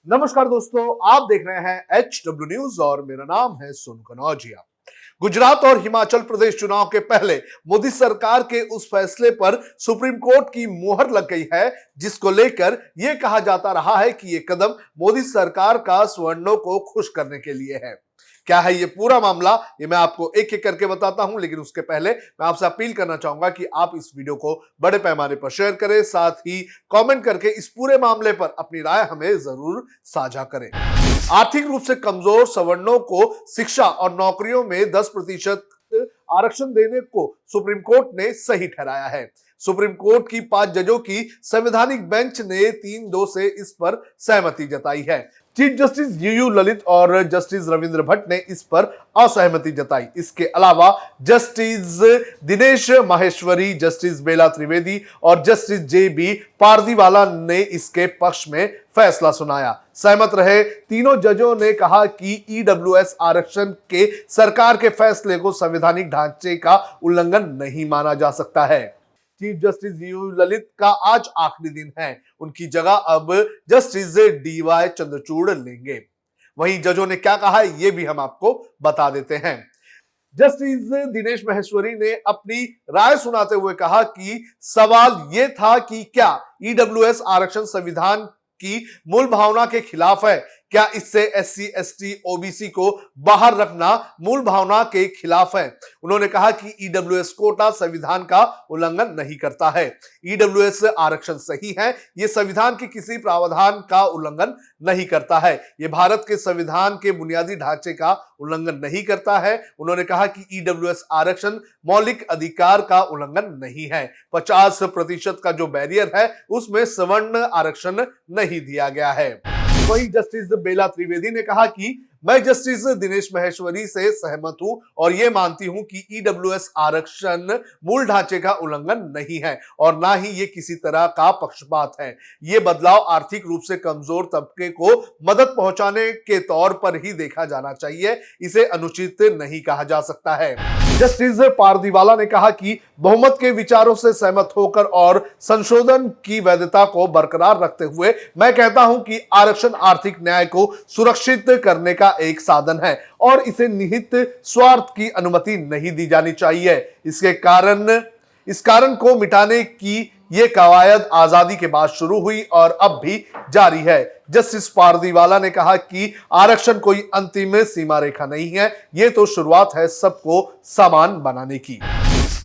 नमस्कार दोस्तों, आप देख रहे हैं HW न्यूज और मेरा नाम है सोनू कनौजिया। गुजरात और हिमाचल प्रदेश चुनाव के पहले मोदी सरकार के उस फैसले पर सुप्रीम कोर्ट की मोहर लग गई है, जिसको लेकर यह कहा जाता रहा है कि यह कदम मोदी सरकार का सवर्णों को खुश करने के लिए है। क्या है ये पूरा मामला, ये मैं आपको एक एक करके बताता हूं, लेकिन उसके पहले मैं आपसे अपील करना चाहूंगा कि आप इस वीडियो को बड़े पैमाने पर शेयर करें, साथ ही कमेंट करके इस पूरे मामले पर अपनी राय हमें जरूर साझा करें। आर्थिक रूप से कमजोर सवर्णों को शिक्षा और नौकरियों में 10% आरक्षण देने को सुप्रीम कोर्ट ने सही ठहराया है। सुप्रीम कोर्ट की 5 जजों की संवैधानिक बेंच ने 3-2 से इस पर सहमति जताई है। चीफ जस्टिस यूयू ललित और जस्टिस रविंद्र भट्ट ने इस पर असहमति जताई। इसके अलावा जस्टिस दिनेश माहेश्वरी, जस्टिस बेला त्रिवेदी और जस्टिस JB पारदीवाला ने इसके पक्ष में फैसला सुनाया। सहमत रहे तीनों जजों ने कहा कि EWS आरक्षण के सरकार के फैसले को संवैधानिक ढांचे का उल्लंघन नहीं माना जा सकता है। चीफ जस्टिस यूयू ललित का आज आखिरी दिन है, उनकी जगह अब जस्टिस DY चंद्रचूड़ लेंगे। वहीं जजों ने क्या कहा है ये भी हम आपको बता देते हैं। जस्टिस दिनेश माहेश्वरी ने अपनी राय सुनाते हुए कहा कि सवाल यह था कि क्या EWS आरक्षण संविधान की मूल भावना के खिलाफ है, क्या इससे SC ST OBC को बाहर रखना मूल भावना के खिलाफ है। उन्होंने कहा कि EWS कोटा संविधान का उल्लंघन नहीं करता है। EWS आरक्षण सही है, यह संविधान के किसी प्रावधान का उल्लंघन नहीं करता है, यह भारत के संविधान के बुनियादी ढांचे का उल्लंघन नहीं करता है। उन्होंने कहा कि EWS आरक्षण मौलिक अधिकार का उल्लंघन नहीं है। 50% का जो बैरियर है उसमें सवर्ण आरक्षण नहीं दिया गया है। वहीं जस्टिस बेला त्रिवेदी ने कहा कि मैं जस्टिस दिनेश माहेश्वरी से सहमत हूं और यह मानती हूं कि EWS आरक्षण मूल ढांचे का उल्लंघन नहीं है और ना ही ये किसी तरह का पक्षपात है। ये बदलाव आर्थिक रूप से कमजोर तबके को मदद पहुंचाने के तौर पर ही देखा जाना चाहिए, इसे अनुचित नहीं कहा जा सकता है। जस्टिस पारदीवाला ने कहा कि बहुमत के विचारों से सहमत होकर और संशोधन की वैधता को बरकरार रखते हुए मैं कहता हूं कि आरक्षण आर्थिक न्याय को सुरक्षित करने का एक साधन है और इसे निहित स्वार्थ की अनुमति नहीं दी जानी चाहिए। इस कारण को मिटाने की ये कवायद आजादी के बाद शुरू हुई और अब भी जारी है। जस्टिस पारदीवाला ने कहा कि आरक्षण कोई अंतिम सीमा रेखा नहीं है, ये तो शुरुआत है सबको समान बनाने की।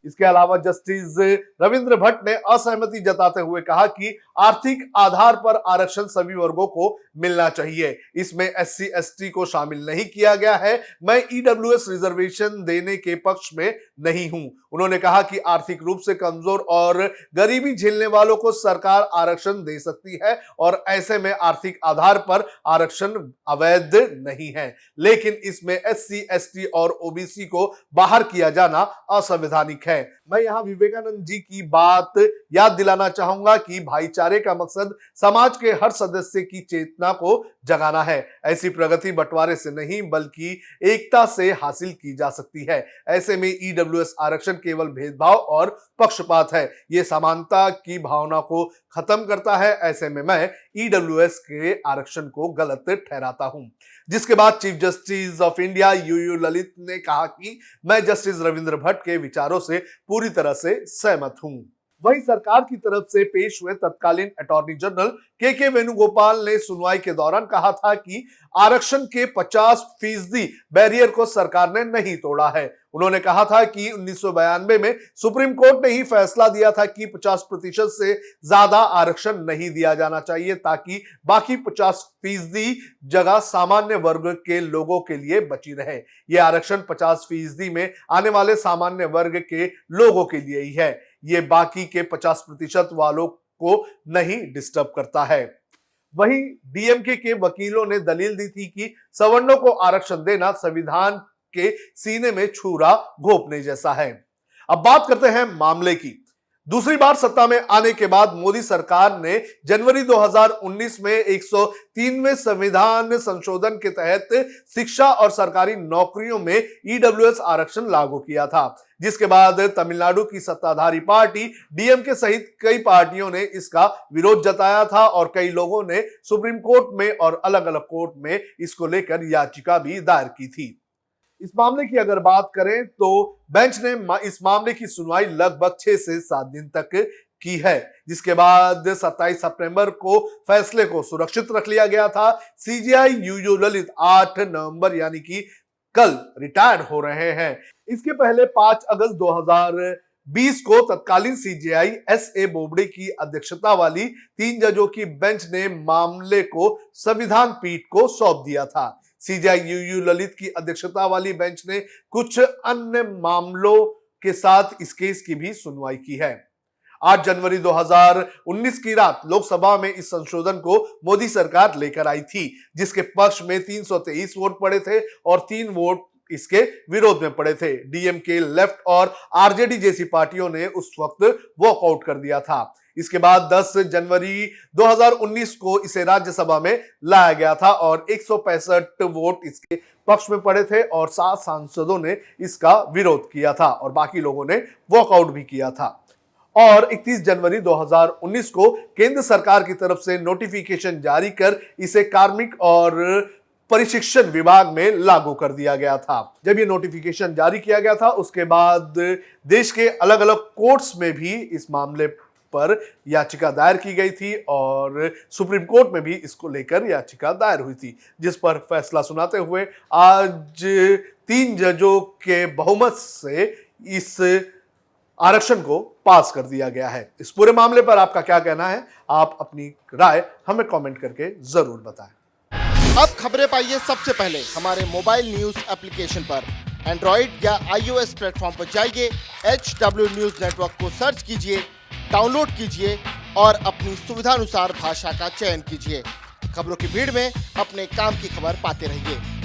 इसके अलावा जस्टिस रविंद्र भट्ट ने असहमति जताते हुए कहा कि आर्थिक आधार पर आरक्षण सभी वर्गों को मिलना चाहिए, इसमें SC ST को शामिल नहीं किया गया है। मैं EWS रिजर्वेशन देने के पक्ष में नहीं हूं। उन्होंने कहा कि आर्थिक रूप से कमजोर और गरीबी झेलने वालों को सरकार आरक्षण दे सकती है और ऐसे में आर्थिक आधार पर आरक्षण अवैध नहीं है, लेकिन इसमें SC ST और OBC को बाहर किया जाना असंवैधानिक है। मैं यहां विवेकानंद जी की बात याद दिलाना चाहूंगा कि भाईचारे का मकसद समाज के हर सदस्य की चेतना को जगाना है। ऐसी प्रगति बंटवारे से नहीं बल्कि एकता से हासिल की जा सकती है। ऐसे में EWS आरक्षण केवल भेदभाव और पक्षपात है, ये समानता की भावना को खत्म करता है। ऐसे में मैं EWS के आरक्षण को गलत ठहराता हूं। जिसके बाद chief justice of India U U Lalit ने कहा कि मैं जस्टिस रविंद्र भट्ट के विचारों से पूरी तरह से सहमत हूं। वहीं सरकार की तरफ से पेश हुए तत्कालीन अटॉर्नी जनरल के वेणुगोपाल ने सुनवाई के दौरान कहा था कि आरक्षण के 50% बैरियर को सरकार ने नहीं तोड़ा है। उन्होंने कहा था कि 1992 में सुप्रीम कोर्ट ने ही फैसला दिया था कि 50% से ज्यादा आरक्षण नहीं दिया जाना चाहिए ताकि बाकी 50% जगह सामान्य वर्ग के लोगों के लिए बची रहे। यह आरक्षण 50% में आने वाले सामान्य वर्ग के लोगों के लिए ही है, ये बाकी के 50% वालों को नहीं डिस्टर्ब करता है। वहीं DMK के वकीलों ने दलील दी थी कि सवर्णों को आरक्षण देना संविधान के सीने में छुरा घोंपने जैसा है। अब बात करते हैं मामले की। दूसरी बार सत्ता में आने के बाद मोदी सरकार ने जनवरी 2019 में 103वें संविधान संशोधन के तहत शिक्षा और सरकारी नौकरियों में ईडब्ल्यूएस आरक्षण लागू किया था, जिसके बाद तमिलनाडु की सत्ताधारी पार्टी डीएमके सहित कई पार्टियों ने इसका विरोध जताया था और कई लोगों ने सुप्रीम कोर्ट में और अलग अलग कोर्ट में इसको लेकर याचिका भी दायर की थी। इस मामले की अगर बात करें तो बेंच ने इस मामले की सुनवाई लगभग 6 से 7 दिन तक की है, जिसके बाद 27 सितंबर को फैसले को सुरक्षित रख लिया गया था। सीजेआई यूयू ललित 8 नवंबर यानी कि कल रिटायर्ड हो रहे हैं। इसके पहले 5 अगस्त 2020 को तत्कालीन सीजेआई एसए बोबडे की अध्यक्षता वाली 3 जजों की बेंच ने मामले को संविधान पीठ को सौंप दिया था। सीजेआई यूयू ललित की अध्यक्षता वाली बेंच ने कुछ अन्य मामलों के साथ इस केस की भी सुनवाई की है। 8 जनवरी 2019 की रात लोकसभा में इस संशोधन को मोदी सरकार लेकर आई थी, जिसके पक्ष में 323 वोट पड़े थे और 3 वोट इसके विरोध में पड़े थे। डीएमके, लेफ्ट और आरजेडी जैसी पार्टियों ने उस वक्त वॉकआउट कर दिया था। इसके बाद 10 जनवरी 2019 को इसे राज्यसभा में लाया गया था और 165 वोट इसके पक्ष में पड़े थे और 7 सांसदों ने इसका विरोध किया था और बाकी लोगों ने वॉकआउट भी किया था। और 31 जनवरी 2019 को केंद्र सरकार की तरफ से नोटिफिकेशन जारी कर इसे कार्मिक और प्रशिक्षण विभाग में लागू कर दिया गया था। जब ये नोटिफिकेशन जारी किया गया था उसके बाद देश के अलग अलग कोर्ट्स में भी इस मामले पर याचिका दायर की गई थी और सुप्रीम कोर्ट में भी इसको लेकर याचिका दायर हुई थी, जिस पर फैसला सुनाते हुए आज 3 जजों के बहुमत से इस आरक्षण को पास कर दिया गया है। इस पूरे मामले पर आपका क्या कहना है? आप अपनी राय हमें कमेंट करके जरूर बताएं। अब खबरें पाइए सबसे पहले हमारे मोबाइल न्यूज एप्लीकेशन पर। एंड्रॉइड या iOS प्लेटफॉर्म पर जाइए, HW न्यूज नेटवर्क को सर्च कीजिए, डाउनलोड कीजिए और अपनी सुविधानुसार भाषा का चयन कीजिए। खबरों की भीड़ में अपने काम की खबर पाते रहिए।